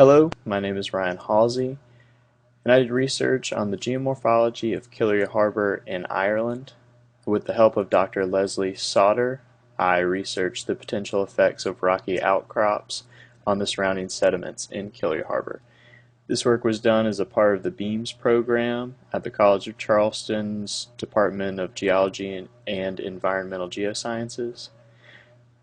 Hello, my name is Ryan Halsey, and I did research on the geomorphology of Killary Harbour in Ireland. With the help of Dr. Leslie Sauter, I researched the potential effects of rocky outcrops on the surrounding sediments in Killary Harbour. This work was done as a part of the BEAMS program at the College of Charleston's Department of Geology and Environmental Geosciences.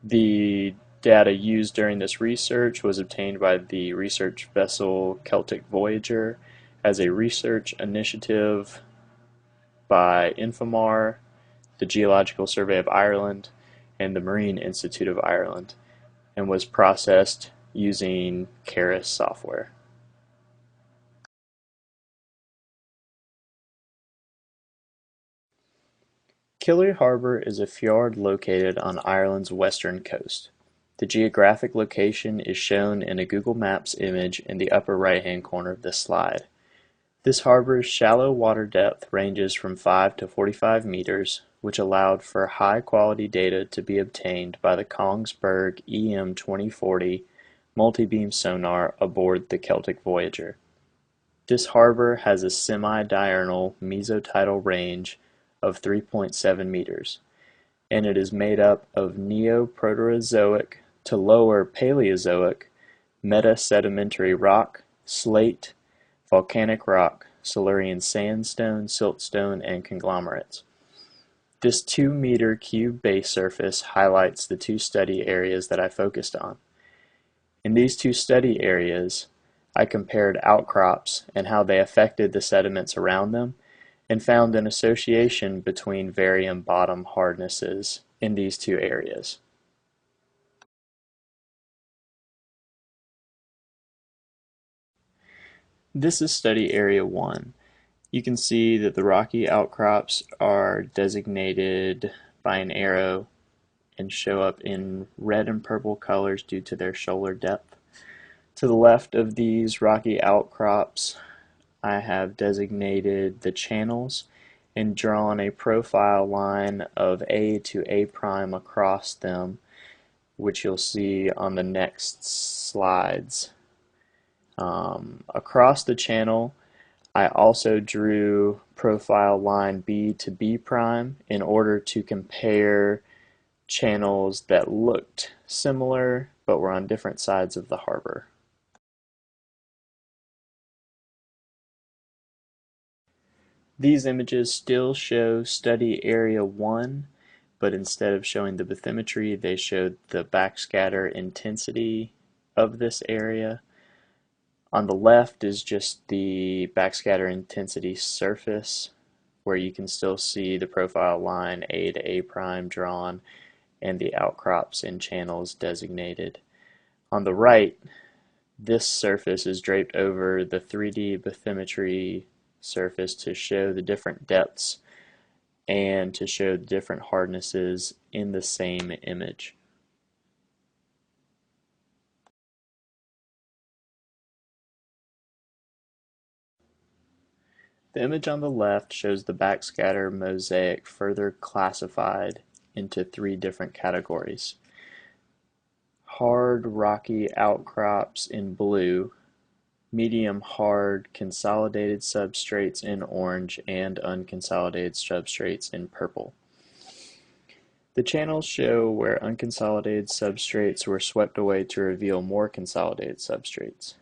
The data used during this research was obtained by the research vessel Celtic Voyager as a research initiative by Infomar, the Geological Survey of Ireland, and the Marine Institute of Ireland, and was processed using Keras software. Killary Harbour is a fjord located on Ireland's western coast. The geographic location is shown in a Google Maps image in the upper right-hand corner of this slide. This harbor's shallow water depth ranges from 5 to 45 meters, which allowed for high-quality data to be obtained by the Kongsberg EM2040 multi-beam sonar aboard the Celtic Voyager. This harbor has a semi-diurnal mesotidal range of 3.7 meters, and it is made up of Neoproterozoic to Lower Paleozoic metasedimentary rock, slate, volcanic rock, Silurian sandstone, siltstone, and conglomerates. This 2-meter cube base surface highlights the two study areas that I focused on. In these two study areas, I compared outcrops and how they affected the sediments around them, and found an association between varying bottom hardnesses in these two areas. This is study area 1. You can see that the rocky outcrops are designated by an arrow and show up in red and purple colors due to their shoulder depth. To the left of these rocky outcrops, I have designated the channels and drawn a profile line of A to A prime across them, which you'll see on the next slides. Across the channel, I also drew profile line B to B prime in order to compare channels that looked similar but were on different sides of the harbor. These images still show study area 1, but instead of showing the bathymetry, they showed the backscatter intensity of this area. On the left is just the backscatter intensity surface, where you can still see the profile line A to A prime drawn and the outcrops and channels designated. On the right, this surface is draped over the 3D bathymetry surface to show the different depths and to show the different hardnesses in the same image. The image on the left shows the backscatter mosaic further classified into 3 different categories. Hard rocky outcrops in blue, medium hard consolidated substrates in orange, and unconsolidated substrates in purple. The channels show where unconsolidated substrates were swept away to reveal more consolidated substrates.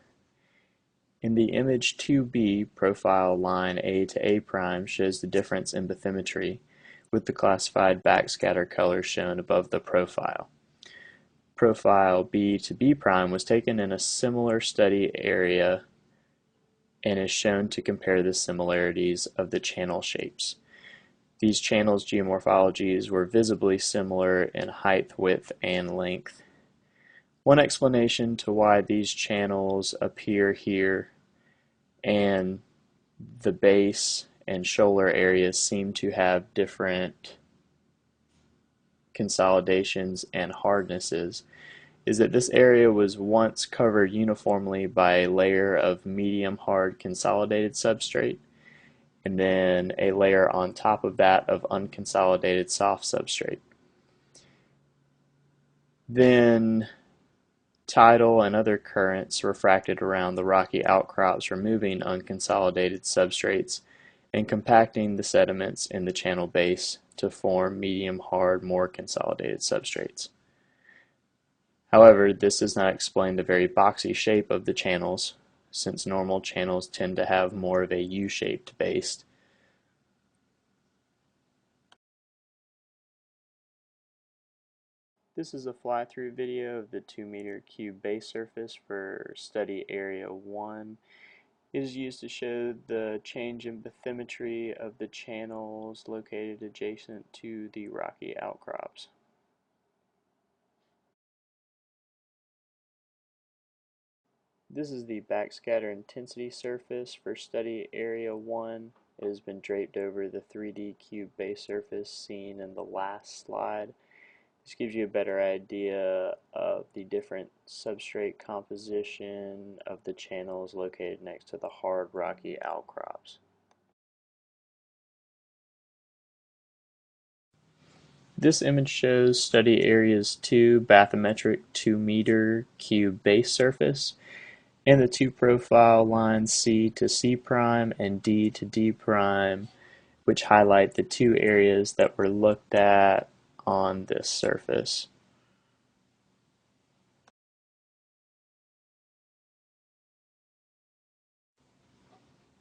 In the image 2B, profile line A to A prime shows the difference in bathymetry, with the classified backscatter color shown above the profile. Profile B to B prime was taken in a similar study area and is shown to compare the similarities of the channel shapes. These channels' geomorphologies were visibly similar in height, width, and length. One explanation to why these channels appear here and the base and shoulder areas seem to have different consolidations and hardnesses is that this area was once covered uniformly by a layer of medium hard consolidated substrate and then a layer on top of that of unconsolidated soft substrate. Then Tidal and other currents refracted around the rocky outcrops, removing unconsolidated substrates and compacting the sediments in the channel base to form medium-hard, more consolidated substrates. However, this does not explain the very boxy shape of the channels, since normal channels tend to have more of a U-shaped base. This is a fly-through video of the 2-meter cube base surface for study area 1. It is used to show the change in bathymetry of the channels located adjacent to the rocky outcrops. This is the backscatter intensity surface for study area 1. It has been draped over the 3D cube base surface seen in the last slide. This gives you a better idea of the different substrate composition of the channels located next to the hard rocky outcrops. This image shows study areas 2 bathymetric 2-meter cube base surface and the two profile lines C to C prime and D to D prime, which highlight the two areas that were looked at on this surface.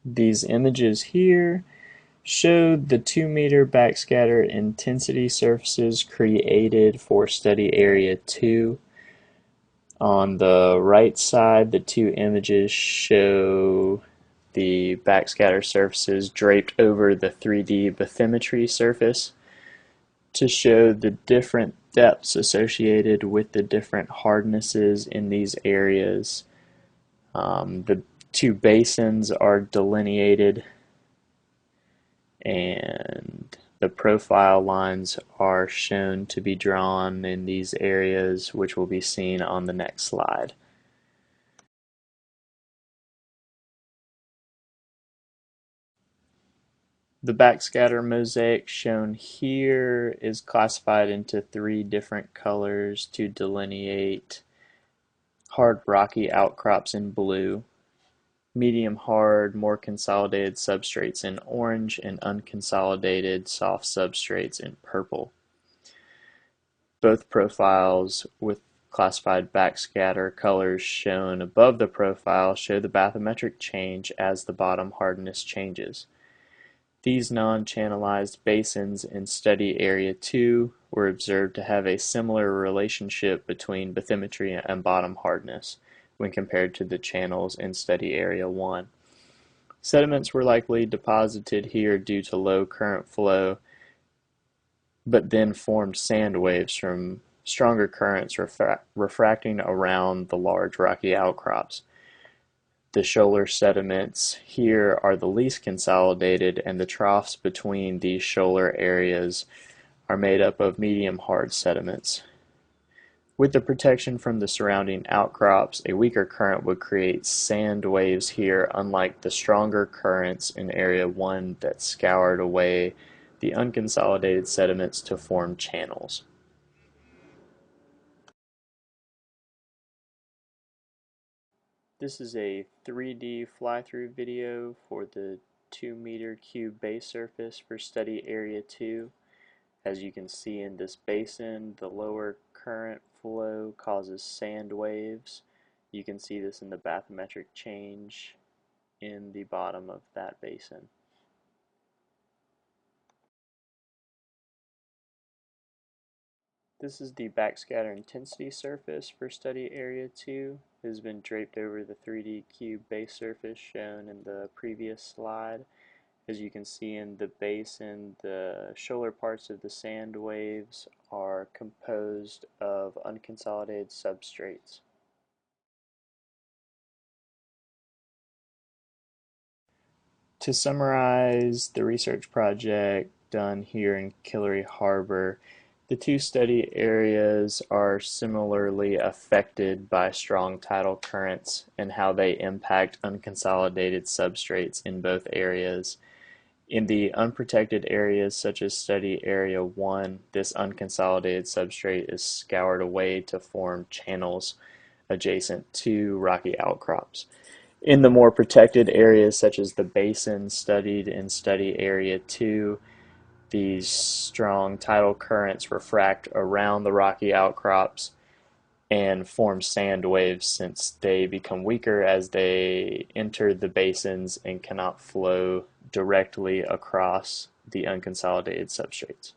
These images here showed the 2-meter backscatter intensity surfaces created for study area 2. On the right side, the two images show the backscatter surfaces draped over the 3D bathymetry surface to show the different depths associated with the different hardnesses in these areas. The two basins are delineated and the profile lines are shown to be drawn in these areas, which will be seen on the next slide. The backscatter mosaic shown here is classified into 3 different colors to delineate hard rocky outcrops in blue, medium hard, more consolidated substrates in orange, and unconsolidated soft substrates in purple. Both profiles with classified backscatter colors shown above the profile show the bathymetric change as the bottom hardness changes. These non-channelized basins in study area 2 were observed to have a similar relationship between bathymetry and bottom hardness when compared to the channels in study area 1. Sediments were likely deposited here due to low current flow, but then formed sand waves from stronger currents refracting around the large rocky outcrops. The shoaler sediments here are the least consolidated, and the troughs between these shoaler areas are made up of medium hard sediments. With the protection from the surrounding outcrops, a weaker current would create sand waves here, unlike the stronger currents in Area 1 that scoured away the unconsolidated sediments to form channels. This is a 3D fly-through video for the 2-meter cube base surface for study area 2. As you can see in this basin, the lower current flow causes sand waves. You can see this in the bathymetric change in the bottom of that basin. This is the backscatter intensity surface for study area 2. It has been draped over the 3D cube base surface shown in the previous slide. As you can see in the basin, the shoaler parts of the sand waves are composed of unconsolidated substrates. To summarize the research project done here in Killary Harbour, the two study areas are similarly affected by strong tidal currents and how they impact unconsolidated substrates in both areas. In the unprotected areas such as study area 1, this unconsolidated substrate is scoured away to form channels, adjacent to rocky outcrops. In the more protected areas, such as the basin studied in Study Area 2, these strong tidal currents refract around the rocky outcrops and form sand waves since they become weaker as they enter the basins and cannot flow directly across the unconsolidated substrates.